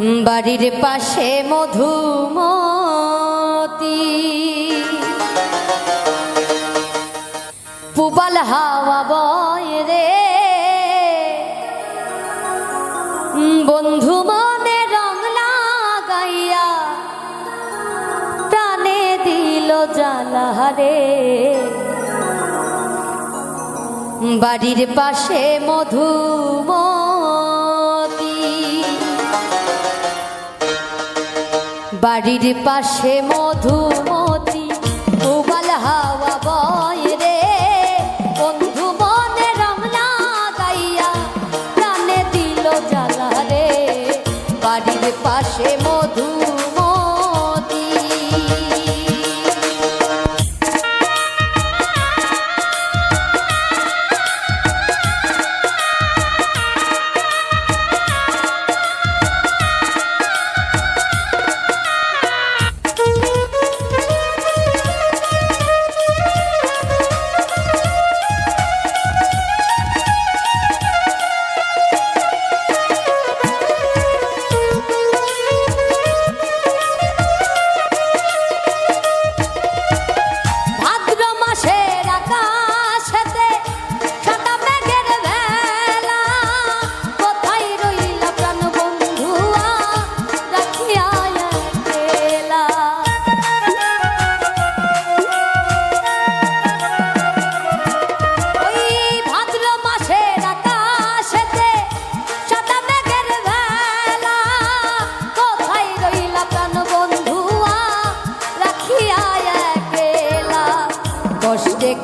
বাড়ির পাশে মধুমতি পুবাল হাওয়া বয় রে বন্ধু মনে রং লাগাইয়া প্রাণে দিল জ্বালা রে বাড়ির পাশে মধুমতি বাড়ির পাশে মধুমতি পুবাল হাওয়া বয় রে বন্ধু মনে রং লাগাইয়া প্রাণে দিল জ্বালা রে বাড়ির পাশে মধুমতি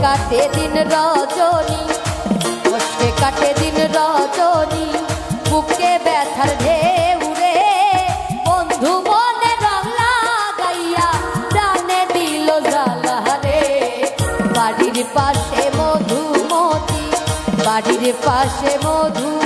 কাটে দিন রজনী কষ্টে কাটে দিন রজনী বুকে ব্যথার ঢেউ রে বন্ধু মনে রং লাগাইয়া প্রাণে দিল জ্বালা রে বাড়ির পাশে মধুমতি বাড়ির পাশে মধুমতি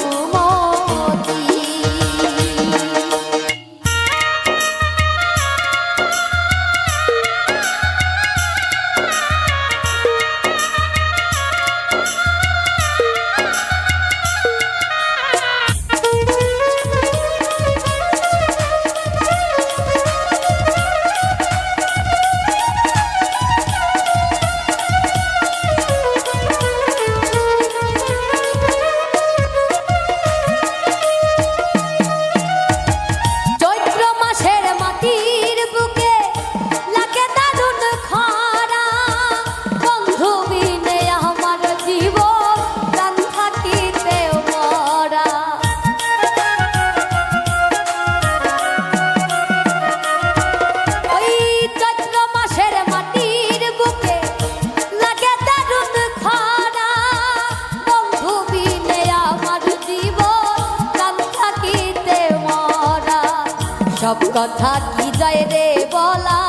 সব কথা কি যায় রে বলা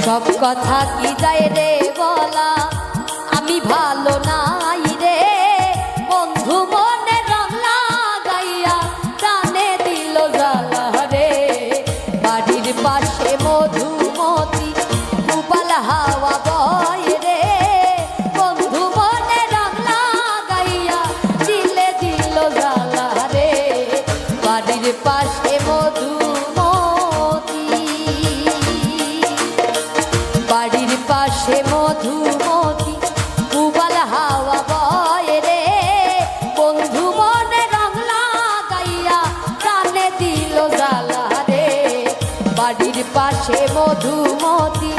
সব কথা কি যায় রে বলা আমি ভালো নাই রে বন্ধু মনে রং লাগাইয়া প্রাণে দিল জ্বালা রে বাড়ির পাশে মধুমতি পুবাল হাওয়া বয় রে বন্ধু মনে রং লাগাইয়া দিলে দিল জ্বালা রে বাড়ির পাশে মধুমতি বাড়ির পাশে মধুমতি পুবাল হাওয়া বয় রে বন্ধু মনে রং লাগাইয়া প্রাণে দিল জ্বালা রে বাড়ির পাশে মধুমতি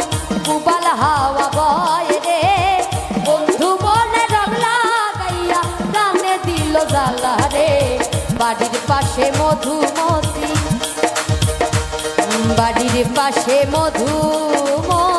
পুবাল হাওয়া বয় রে বন্ধু মনে রং লাগাইয়া প্রাণে দিল জ্বালা রে বাড়ির পাশে মধুমতি বাড়ির পাশে মধুমতি।